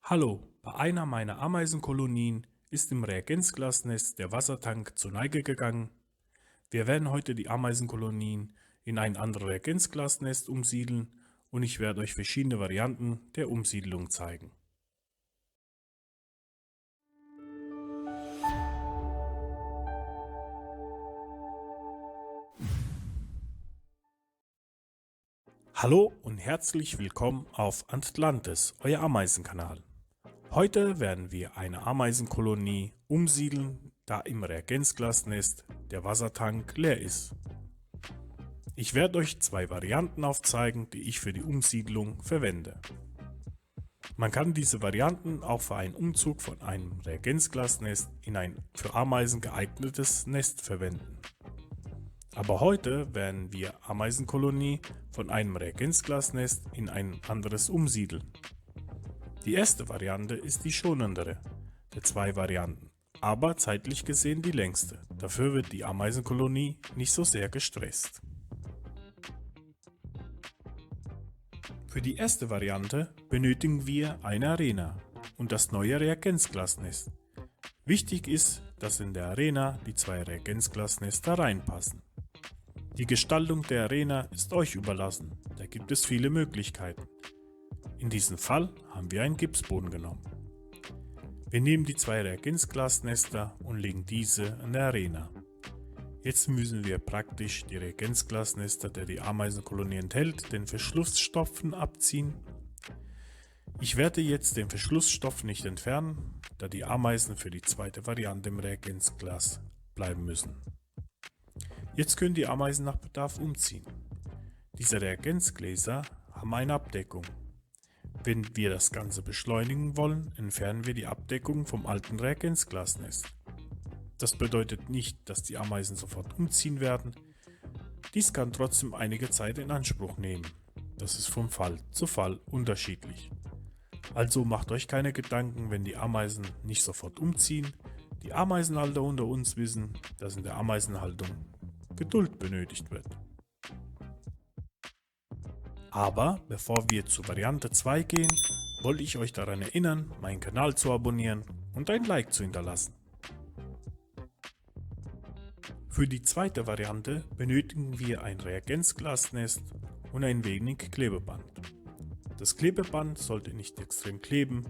Hallo, bei einer meiner Ameisenkolonien ist im Reagenzglasnest der Wassertank zur Neige gegangen. Wir werden heute die Ameisenkolonien in ein anderes Reagenzglasnest umsiedeln und ich werde euch verschiedene Varianten der Umsiedlung zeigen. Hallo und herzlich willkommen auf Atlantis, euer Ameisenkanal. Heute werden wir eine Ameisenkolonie umsiedeln, da im Reagenzglasnest der Wassertank leer ist. Ich werde euch zwei Varianten aufzeigen, die ich für die Umsiedlung verwende. Man kann diese Varianten auch für einen Umzug von einem Reagenzglasnest in ein für Ameisen geeignetes Nest verwenden. Aber heute werden wir Ameisenkolonie von einem Reagenzglasnest in ein anderes umsiedeln. Die erste Variante ist die schonendere der zwei Varianten, aber zeitlich gesehen die längste. Dafür wird die Ameisenkolonie nicht so sehr gestresst. Für die erste Variante benötigen wir eine Arena und das neue Reagenzglasnest. Wichtig ist, dass in der Arena die zwei Reagenzglasnester reinpassen. Die Gestaltung der Arena ist euch überlassen, da gibt es viele Möglichkeiten. In diesem Fall haben wir einen Gipsboden genommen. Wir nehmen die zwei Reagenzglasnester und legen diese in der Arena. Jetzt müssen wir praktisch die Reagenzglasnester, der die Ameisenkolonie enthält, den Verschlussstopfen abziehen. Ich werde jetzt den Verschlussstoff nicht entfernen, da die Ameisen für die zweite Variante im Reagenzglas bleiben müssen. Jetzt können die Ameisen nach Bedarf umziehen. Diese Reagenzgläser haben eine Abdeckung. Wenn wir das Ganze beschleunigen wollen, entfernen wir die Abdeckung vom alten Reagenzglasnest. Das bedeutet nicht, dass die Ameisen sofort umziehen werden. Dies kann trotzdem einige Zeit in Anspruch nehmen. Das ist vom Fall zu Fall unterschiedlich. Also macht euch keine Gedanken, wenn die Ameisen nicht sofort umziehen. Die Ameisenhalter unter uns wissen, dass in der Ameisenhaltung Geduld benötigt wird. Aber bevor wir zu Variante 2 gehen, wollte ich euch daran erinnern, meinen Kanal zu abonnieren und ein Like zu hinterlassen. Für die zweite Variante benötigen wir ein Reagenzglasnest und ein wenig Klebeband. Das Klebeband sollte nicht extrem kleben.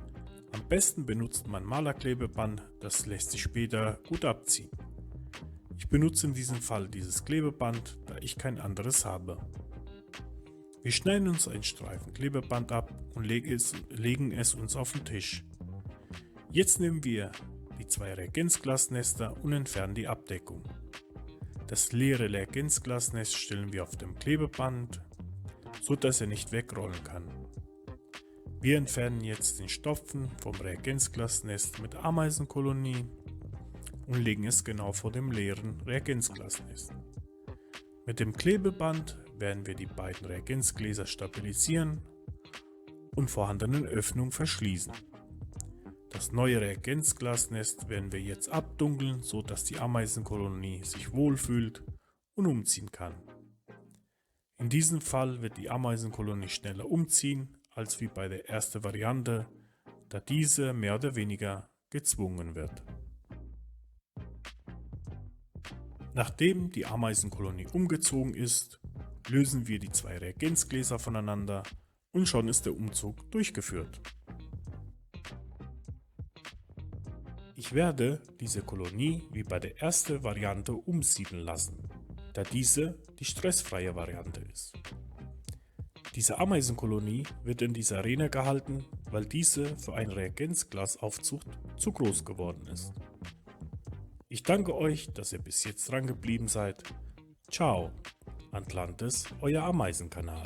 Am besten benutzt man Malerklebeband, das lässt sich später gut abziehen. Ich benutze in diesem Fall dieses Klebeband, da ich kein anderes habe. Wir schneiden uns einen Streifen Klebeband ab und legen es uns auf den Tisch. Jetzt nehmen wir die zwei Reagenzglasnester und entfernen die Abdeckung. Das leere Reagenzglasnest stellen wir auf dem Klebeband, so dass er nicht wegrollen kann. Wir entfernen jetzt den Stopfen vom Reagenzglasnest mit Ameisenkolonie und legen es genau vor dem leeren Reagenzglasnest. Mit dem Klebeband werden wir die beiden Reagenzgläser stabilisieren und vorhandenen Öffnungen verschließen. Das neue Reagenzglasnest werden wir jetzt abdunkeln, so dass die Ameisenkolonie sich wohlfühlt und umziehen kann. In diesem Fall wird die Ameisenkolonie schneller umziehen als wie bei der ersten Variante, da diese mehr oder weniger gezwungen wird. Nachdem die Ameisenkolonie umgezogen ist, lösen wir die zwei Reagenzgläser voneinander und schon ist der Umzug durchgeführt. Ich werde diese Kolonie wie bei der ersten Variante umsiedeln lassen, da diese die stressfreie Variante ist. Diese Ameisenkolonie wird in dieser Arena gehalten, weil diese für eine Reagenzglasaufzucht zu groß geworden ist. Ich danke euch, dass ihr bis jetzt dran geblieben seid. Ciao, Atlantis, euer Ameisenkanal.